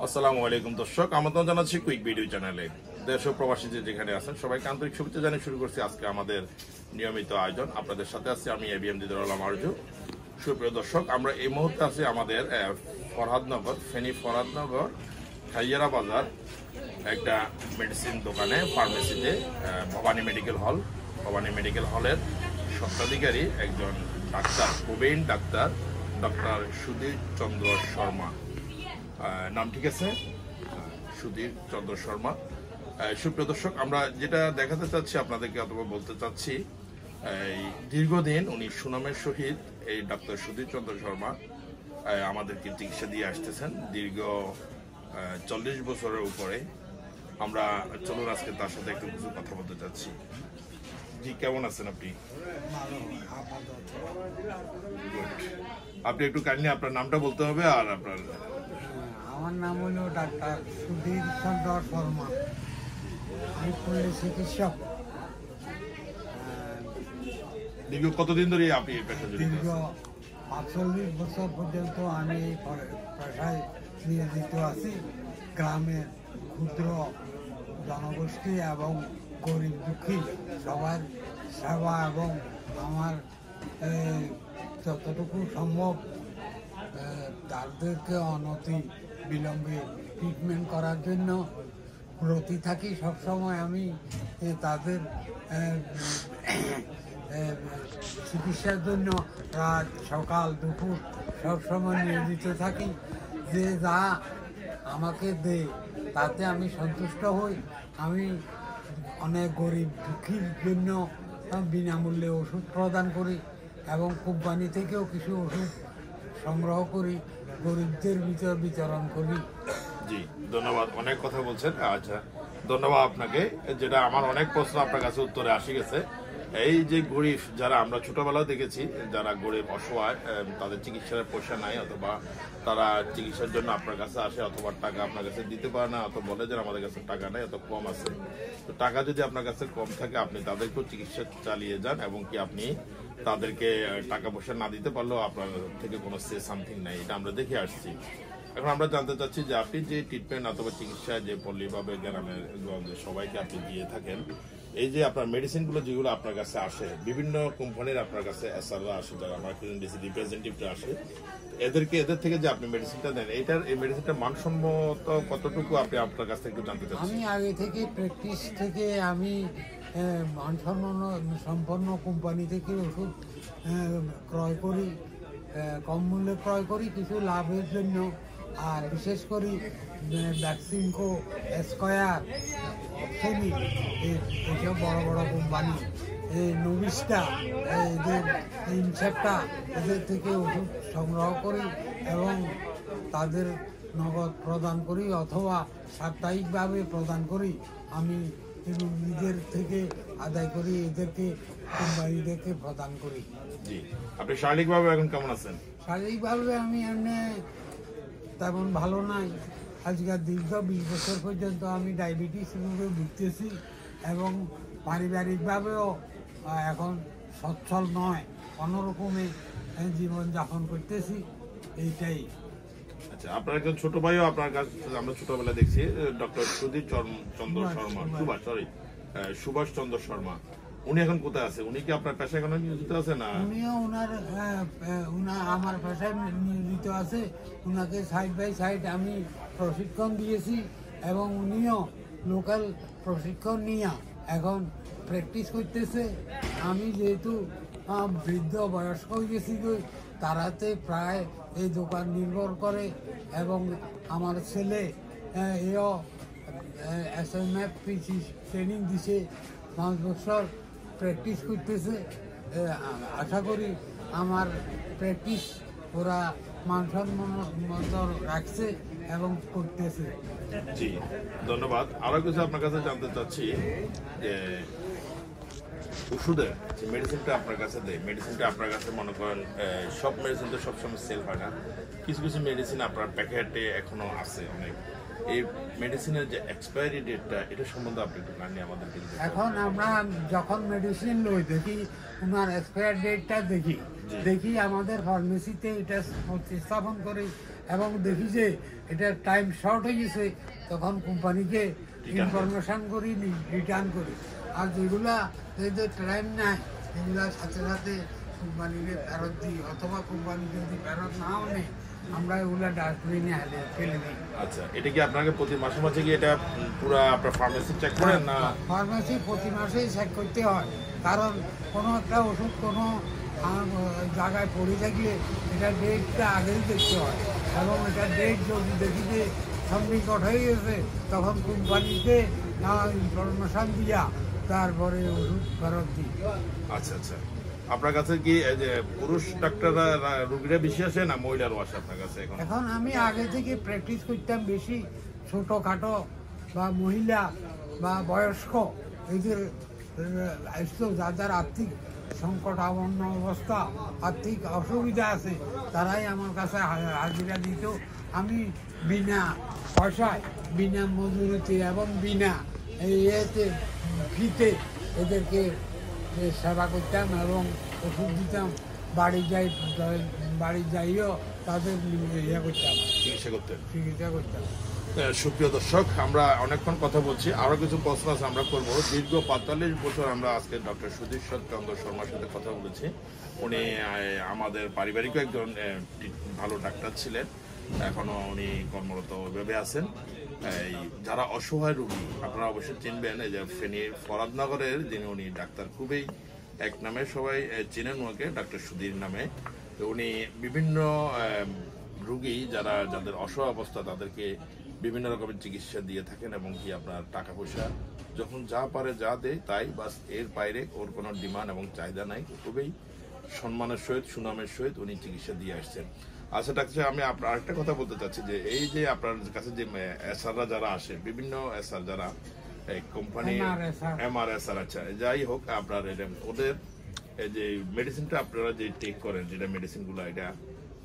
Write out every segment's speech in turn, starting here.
আসসালামু আলাইকুম দর্শক, আমন্ত্রণ জানাচ্ছি কুইক ভিডিও চ্যানেলে। দেশ ও প্রবাসী যেখানে আছেন সবাইকে আন্তরিক শুভেচ্ছা জানিয়ে শুরু করছি আজকে আমাদের নিয়মিত আয়োজন। আপনাদের সাথে আছি আমি এবিএম দিদার আলম আরজু। সুপ্রিয় দর্শক, আমরা এই মুহূর্তে আছি আমাদের ফরহাদনগর, ফেনী ফরহাদনগর খাইয়ারা বাজার একটা মেডিসিন দোকানে, ফার্মেসিতে, Bhabani medical hall. Bhabani medical হলের স্বত্বাধিকারী একজন ডাক্তার, প্রবীণ ডাক্তার, ডক্টর সুধীর চন্দ্র শর্মা, নাম ঠিক আছে, সুধীর চন্দ্র শর্মা। সুপ্রিয় দর্শক, আমরা যেটা দেখাতে চাচ্ছি আপনাদেরকে অথবা বলতে চাচ্ছি, এই দীর্ঘদিন উনি সুনামের সহিত এই ডাক্তার সুধীর চন্দ্র শর্মা আমাদেরকে চিকিৎসা দিয়ে আসতেছেন দীর্ঘ 40 বছরের উপরে। আমরা চলুন আজকে তার সাথে একটু কিছু কথা বলতে চাচ্ছি। জি, কেমন আছেন আপনি? আপনি একটু কাইন্ডলি আপনার নামটা বলতে হবে। আর আপনার? আমার নাম হলো ডাক্তার সুধীর চন্দ্র শর্মা, আমি পল্লী চিকিৎসক। দীর্ঘ কতদিন ধরে আপনি এই পেশা জড়িত দীর্ঘ আছেন? 45 বছর পর্যন্ত আমি এই পেশায় নিয়োজিত আছি। গ্রামের ক্ষুদ্র জনগোষ্ঠী এবং গরিব দুঃখী সবার সেবা এবং আমার যতটুকু সম্ভব তাদেরকে অনতি বিলম্বে ট্রিটমেন্ট করার জন্য ব্রতী থাকি। সবসময় আমি তাদের চিকিৎসার জন্য রাত সকাল দুপুর সবসময় নিয়োজিত থাকি। যে যা আমাকে দেয় তাতে আমি সন্তুষ্ট হই। আমি অনেক গরিব দুঃখীর জন্য বিনামূল্যে ওষুধ প্রদান করি এবং কোম্পানি থেকেও কিছু ওষুধ সংগ্রহ করি, গরিবদের ভিতর বিতরণ করি। জি, ধন্যবাদ। অনেক কথা বলছেন। আচ্ছা, ধন্যবাদ আপনাকে। যেটা আমার অনেক প্রশ্ন আপনার কাছে উত্তরে আসে গেছে। এই যে গরিব যারা আমরা ছোটবেলায় দেখেছি, যারা গরিব অসহায়, তাদের চিকিৎসার পয়সা নাই, অথবা তারা চিকিৎসার জন্য আপনার কাছে আসে, অথবা টাকা আপনার কাছে দিতে পারে না, অথবা বলে যে আমাদের কাছে টাকা নেই, অত কম আছে। তো টাকা যদি আপনার কাছে কম থাকে, আপনি তাদেরকেও চিকিৎসা চালিয়ে যান, এবং কি আপনি তাদেরকে টাকা পয়সা না দিতে পারলেও আপনার থেকে কোনো সে সামথিং নাই। এটা আমরা দেখে আসছি। এখন আমরা জানতে চাচ্ছি যে আপনি যে ট্রিটমেন্ট অথবা চিকিৎসা যে পল্লীভাবে গ্রামের গঞ্জে সবাইকে আপনি দিয়ে থাকেন, এই যে আপনার মেডিসিনগুলো যেগুলো আপনার কাছে আসে, বিভিন্ন কোম্পানির আপনার কাছে এসআররা আসে, যারা মার্কেটিং রিপ্রেজেন্টেটিভরা আসে, এদের থেকে যে আপনি মেডিসিনটা দেন, এই মেডিসিনটা মানসম্মত কতটুকু আপনি আপনার কাছ থেকে একটু জানতে চাচ্ছি। আমি আগে থেকে প্র্যাকটিস থেকে আমি মানসম্পন্ন কোম্পানি থেকে ওষুধ ক্রয় করি, কম মূল্যে ক্রয় করি কিছু লাভের জন্য। আর বিশেষ করে ভ্যাকসিনকো, স্কয়ার, অপথেমিক, এইসব বড় বড় কোম্পানি, এই নোভিস্টা, এদের ইনসেপ্টা, এদের থেকে ওষুধ সংগ্রহ করি এবং তাদের নগদ প্রদান করি অথবা সাপ্তাহিকভাবে প্রদান করি। আমি নিজের থেকে আদায় করি, এদেরকে কোম্পানিদেরকে প্রদান করি। জি, আপনি শারীরিকভাবে এখন কেমন আছেন? শারীরিকভাবে আমি এমনি তেমন ভালো নাই। আজকাল দীর্ঘ 20 বছর পর্যন্ত আমি ডায়াবেটিস রোগে ভুগতেছি এবং পারিবারিকভাবেও এখন সচ্ছল নয়, কোনোরকমে জীবনযাপন করতেছি, এইটাই। আচ্ছা, আপনার একজন ছোট ভাইও আপনার কাছে আমরা ছোটবেলায় দেখছি, ডক্টর সুধীর চন্দ্র শর্মা, সুভাষ চন্দ্র শর্মা। উনি এখন কোথায় আছে? উনি কি আপনার পেশায় এখন নিয়োজিত আছে না? উনিও আমার পেশায় নিয়োজিত আছে। উনাকে সাইড বাই সাইড আমি প্রশিক্ষণ দিয়েছি এবং উনিও লোকাল প্রশিক্ষণ নিয়ে এখন প্র্যাকটিস করতেছে। আমি যেহেতু বৃদ্ধ বয়স্ক হয়ে গেছি, তারাতে প্রায় এই দোকান নির্ভর করে এবং আমার ছেলে এও SMF ট্রেনিং দিছে, 5 বছর প্র্যাকটিস করতেছে। আশা করি আমার প্র্যাকটিস ওরা মানসম্মত রাখছে এবং করতেছে। জি, ধন্যবাদ। আরো কিছু আপনার কাছে জানতে চাচ্ছি যে ওষুধের যে মেডিসিনটা আপনার কাছে দেয়, মেডিসিনটা আপনার কাছে মনে করেন সব মেডিসিন তো সবসময় সেল হয় না, কিছু কিছু মেডিসিন আপনার প্যাকেটে এখনো আছে অনেক। এই মেডিসিনের যে এক্সপায়ারি ডেটটা, এটা সম্বন্ধে আপনি একটু জানিয়ে আমাদেরকে। এখন আমরা যখন মেডিসিন লই দেখি ওনার এক্সপায়ার ডেটটা দেখি, দেখি আমাদের ফার্মেসিতে এটা প্রতিস্থাপন করি এবং দেখি যে এটার টাইম শর্ট হয়ে গেছে, তখন কোম্পানিকে ইনফরমেশন করি, রিটার্ন করি। আর যেগুলা এদের টাইম নেয় এগুলা সাথে সাথে কোম্পানিকে ফেরত দিই, অথবা কোম্পানি যদি ফেরত নাও নেই আমরা এগুলা ডাস্টবিনে ফেলে দিই। আচ্ছা, এটা কি আপনাকে প্রতি মাসে মাসে কি এটা পুরো আপনার ফার্মেসি চেক করেন না? ফার্মেসি প্রতি মাসেই চেক করতে হয়, কারণ কোনো একটা ওষুধ কোনো জায়গায় পড়ে থাকলে এটা ডেটটা আগেই দেখতে হয়, এবং এটা ডেট যদি দেখি যে সন্নিকট হয়ে গেছে তখন কোম্পানিকে ইনফরমেশন দিয়া তারপরে ওষুধ ফেরত দিই। আচ্ছা আচ্ছা, আপনার কাছে কি এই যে পুরুষ ডাক্তাররা রোগীরা বেশি আসে না মহিলারও আসে আপনার কাছে এখন? এখন আমি আগে থেকে প্র্যাকটিস করতাম বেশি ছোটোখাটো বা মহিলা বা বয়স্ক এদের যাদের আর্থিক সংকটাপন্ন অবস্থা, আর্থিক অসুবিধা আছে, তারাই আমার কাছে হাজিরা দিত। আমি বিনা পয়সায়, বিনা মজুরিতে এবং বিনা ইয়েতে ফিতে এদেরকে সেবা করতাম এবং ওষুধ দিতাম। বাড়ি যাইও তাদের ইয়ে করতাম, চিকিৎসা করতাম। সুপ্রিয় দর্শক, আমরা অনেকক্ষণ কথা বলছি, আরো কিছু প্রশ্ন আছে আমরা করবো। দীর্ঘ ৪৫ বছর আমরা আজকে ডক্টর সুধীর চন্দ্র শর্মার সাথে কথা বলেছি। উনি আমাদের পারিবারিক একজন ভালো ডাক্তার ছিলেন, এখনো উনি কর্মরত ওইভাবে আছেন। এই যারা অসহায় রোগী আপনারা অবশ্যই চিনবেন, এই যে ফেনীর ফরাদনগরের যিনি উনি ডাক্তার, খুবই এক নামে সবাই চিনেন ওনাকে, ডাক্তার সুধীর নামে। তো উনি বিভিন্ন রোগী যাদের অসহায় অবস্থা তাদেরকে বিভিন্ন রকমের চিকিৎসা দিয়ে থাকেন, এবং কি আপনার টাকা পয়সা যখন যা পারে যা দেয় তাই, বাস এর বাইরে ওর কোনো ডিমান্ড এবং চাহিদা নাই। খুবই সম্মানের সহিত সুনামের সহিত উনি চিকিৎসা দিয়ে আসছেন। আচ্ছা ডাক্তার, আমি আপনার আরেকটা কথা বলতে চাচ্ছি যে এই যে আপনার কাছে যে এসআররা যারা আসে, বিভিন্ন এসআর যারা কোম্পানি MRSR, আচ্ছা যাই হোক, আপনার ওদের এই যে মেডিসিনটা আপনারা যে টেক করেন, যেটা মেডিসিনগুলো, এটা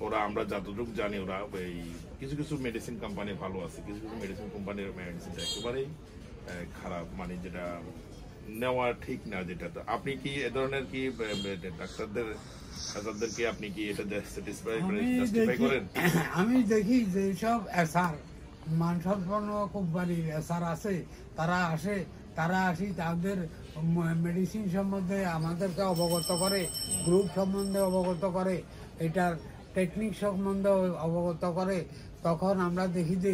ওরা আমরা যতটুকু জানি ওরা এই কিছু কিছু মেডিসিন কোম্পানি ভালো আছে, কিছু কিছু মেডিসিন কোম্পানির মেডিসিনটা একেবারেই খারাপ, মানে যেটা নেওয়া ঠিক না। যেটা তো আপনি কি এ ধরনের কি ডাক্তারদেরকে আপনি কি এটা জাস্টিফাই করেন? আমি দেখি যে সব এসআর মানসম্পন্ন কোম্পানির এসআর আছে, তারা আসি তাদের মেডিসিন সম্বন্ধে আমাদেরকে অবগত করে, গ্রুপ সম্বন্ধে অবগত করে, এটার টেকনিক সম্বন্ধে অবগত করে। তখন আমরা দেখি যে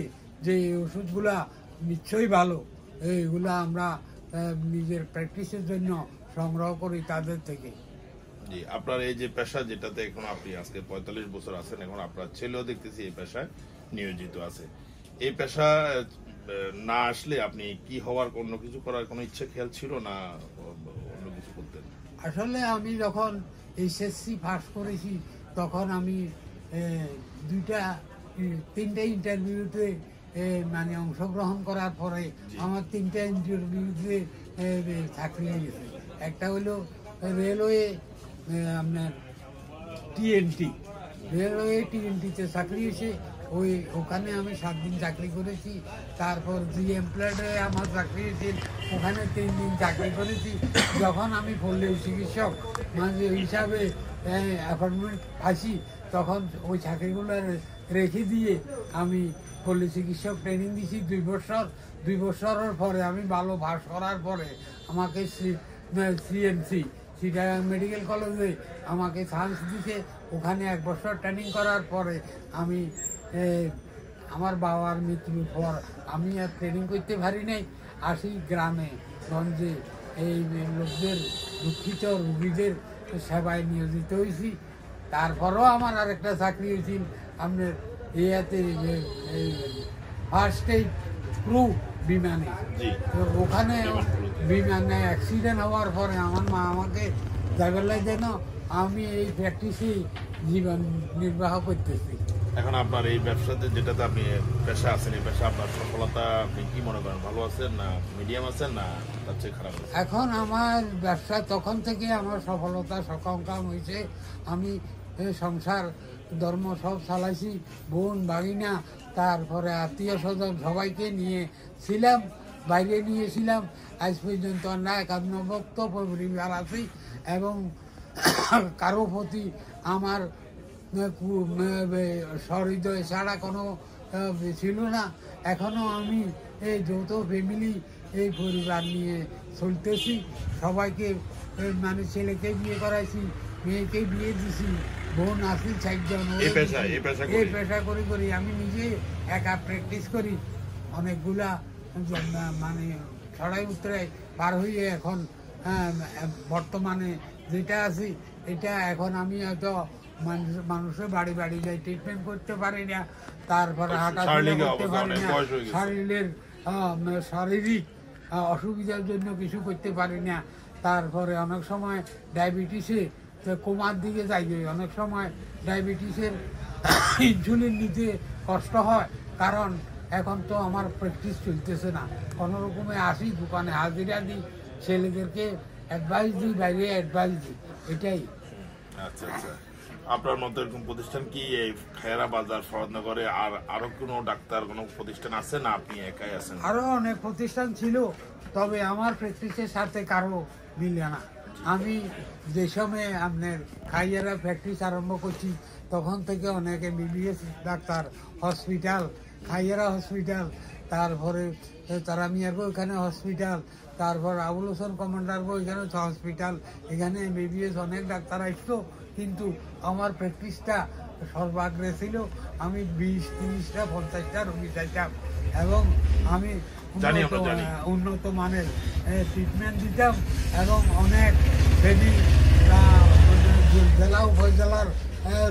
এই ওষুধগুলা নিশ্চয়ই ভালো, এইগুলা আমরা নিজের প্র্যাকটিসের জন্য সংগ্রহ করি তাদের থেকে। জি, আপনার এই যে পেশা যেটাতে এখন আপনি আজকে ৪৫ বছর আছেন, এখন আপনার ছেলেও দেখতেছি এই পেশায় নিয়োজিত আছে। এই পেশা না আসলে আপনি কি হওয়ার, অন্য কিছু করার কোনো ইচ্ছে খেয়াল ছিল না, অন্য কিছু করতেন? আসলে আমি যখন SSC পাস করেছি তখন আমি তিনটা ইন্টারভিউতে মানে অংশগ্রহণ করার পরে আমার তিনটা ইন্টারভিউতে চাকরি হয়ে গেছে। একটা হলো রেলওয়ে আপনার টিএনটিতে চাকরি হয়েছে, ওখানে আমি 7 দিন চাকরি করেছি। তারপর এমপ্লয়েডে আমার চাকরি হয়েছে, ওখানে 3 দিন চাকরি করেছি। যখন আমি পল্লী চিকিৎসক মানে হিসাবে অ্যাপয়েন্টমেন্ট আসি, তখন ওই চাকরিগুলো রেখে দিয়ে আমি পল্লী চিকিৎসক ট্রেনিং দিয়েছি 2 বছর। 2 বছরের পরে আমি ভালো পাস করার পরে আমাকে সিএমসি চিটাগাং মেডিকেল কলেজে আমাকে চান্স দিতে। ওখানে 1 বছর ট্রেনিং করার পরে আমি আমার বাবার মৃত্যুর পর আমি আর ট্রেনিং করতে পারি নাই, আসি গ্রামে গঞ্জে এই লোকদের, দুঃখিত রুগীদের সেবায় নিয়োজিত হয়েছি। তারপরেও আমার আরেকটা চাকরি হয়েছিল আপনার ইয়াতে ফার্স্ট এইড ক্রু বিমানে। তো ওখানে বিমানে অ্যাক্সিডেন্ট হওয়ার পরে আমার মা আমাকে যাবেলাই যেন আমি এই প্র্যাকটিসেই জীবন নির্বাহ করতেছি। এখন আপনার এই ব্যবসাতে যেটাতে আপনি পেশা আছেন, এই পেশা আপনার সফলতা আপনি কি মনে করেন, ভালো আছেন না মিডিয়াম আছেন না তার চেয়ে খারাপ আছে? এখন আমার ব্যবসা তখন থেকে আমার সফলতা সকাম হয়েছে। আমি সংসার ধর্ম সব চালাইছি, বোন ভাগিনা তারপরে আত্মীয় স্বজন সবাইকে নিয়ে ছিলাম, বাইরে নিয়েছিলাম। আজ পর্যন্ত না একান্নভুক্ত পরিবার আছি এবং কারো প্রতি আমার সহৃদয় ছাড়া কোনো ছিল না। এখনো আমি এই যৌথ ফ্যামিলি, এই পরিবার নিয়ে চলতেছি। সবাইকে মানে ছেলেকে বিয়ে করাইছি, মেয়েকে বিয়ে দিছি, বোন আছি 4 জন। এই পেশা করি আমি নিজে একা প্র্যাকটিস করি। অনেকগুলা মানে ছড়াই উত্তরে পার হইয়ে এখন বর্তমানে যেটা আছি, এটা এখন আমি হয়তো মানুষের বাড়ি বাড়ি যাই, ট্রিটমেন্ট করতে পারি না, তারপরে হাঁটাচলা করতে পারি না, শারীরিক অসুবিধার জন্য কিছু করতে পারি না। তারপরে অনেক সময় ডায়াবেটিসে কোমার দিকে যাই, অনেক সময় ডায়াবেটিসের ইনসুলিন নিতে কষ্ট হয়, কারণ এখন তো আমার প্র্যাকটিস চলতেছে না। কোনো রকমে আসি, দোকানে হাজিরা দিই, ছেলেদেরকে অ্যাডভাইস দিই, বাইরে অ্যাডভাইস দিই, এটাই। আচ্ছা আচ্ছা, আপনার মতো এরকম প্রতিষ্ঠান কি এই খায়রা বাজার ফরদনগরে আর আরো কোনো ডাক্তার কোনো প্রতিষ্ঠান আছে, না আপনি একাই আছেন? আরো অনেক প্রতিষ্ঠান ছিল, তবে আমার প্র্যাকটিসের সাথে কারো মিলে না। আমি যে সময় আপনার খাইয়ারা প্র্যাকটিস আরম্ভ করছি, তখন থেকে অনেক MBBS ডাক্তার, হসপিটাল, খাইয়ারা হসপিটাল, তারপরে তারামিয়ারগো এখানে হসপিটাল, তারপর আবুল হোসেন কমান্ডারগো এখানে হসপিটাল, এখানে MBBS অনেক ডাক্তার আসতো, কিন্তু আমার প্র্যাকটিসটা সর্বাগ্রে ছিল। আমি 20, 30টা, 50টা রোগী চাইতাম এবং আমি উন্নত মানের ট্রিটমেন্ট দিতাম এবং অনেক জেলা উপজেলার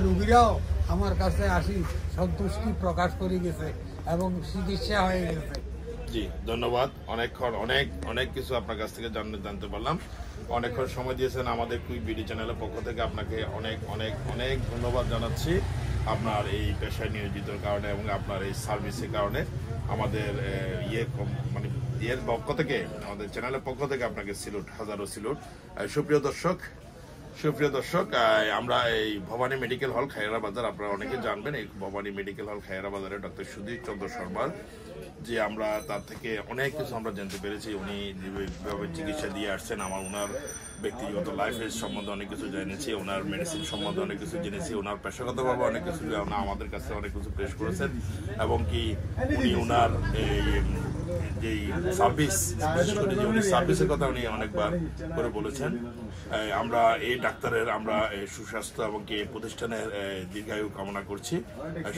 রোগীরাও আমার কাছে আসি সন্তুষ্টি প্রকাশ করে গেছে এবং চিকিৎসা হয়ে গেছে। জি ধন্যবাদ, অনেকক্ষণ অনেক কিছু আপনার কাছ থেকে জানতে পারলাম। অনেকক্ষণ সময় দিয়েছেন আমাদের কুইক বিডি চ্যানেলের পক্ষ থেকে আপনাকে অনেক ধন্যবাদ জানাচ্ছি আপনার এই পেশায় নিয়োজিত কারণে এবং আপনার এই সার্ভিসের কারণে। আমাদের ইয়ের পক্ষ থেকে, আমাদের চ্যানেলের পক্ষ থেকে আপনাকে সিলুট, হাজারো সিলুট। সুপ্রিয় দর্শক, আমরা এই ভবানী মেডিকেল হল খায়রা বাজার, আপনারা অনেকে জানবেন এই ভবানী মেডিকেল হল খায়রা বাজারে ডক্টর সুধীর চন্দ্র শর্মার, যে আমরা তার থেকে অনেক কিছু আমরা জানতে পেরেছি। উনি যেভাবে চিকিৎসা দিয়ে আসছেন, ওনার ব্যক্তিগত লাইফের সম্বন্ধে অনেক কিছু জেনেছি, ওনার মেডিসিন সম্বন্ধে অনেক কিছু জেনেছি, ওনার পেশাগতভাবে অনেক কিছু আমাদের কাছে অনেক কিছু পেশ করেছেন এবং কি উনি ওনার যেই সার্ভিস, বিশেষ করে যে উনি সার্ভিসের কথা উনি অনেকবার করে বলেছেন। আমরা এই ডাক্তারের সুস্বাস্থ্য এবং কি প্রতিষ্ঠানের দীর্ঘায়ু কামনা করছি।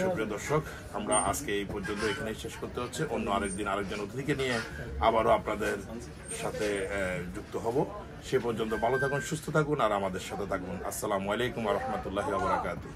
সুপ্রিয় দর্শক, আমরা আজকে এই পর্যন্ত এখানেই শেষ করতে হচ্ছে। অন্য আরেকদিন আরেকজন অতিথিকে নিয়ে আবারও আপনাদের সাথে যুক্ত হব। সে পর্যন্ত ভালো থাকুন, সুস্থ থাকুন আর আমাদের সাথে থাকুন। আসসালামু আলাইকুম ওয়া রাহমাতুল্লাহি ওয়া বারাকাতুহু।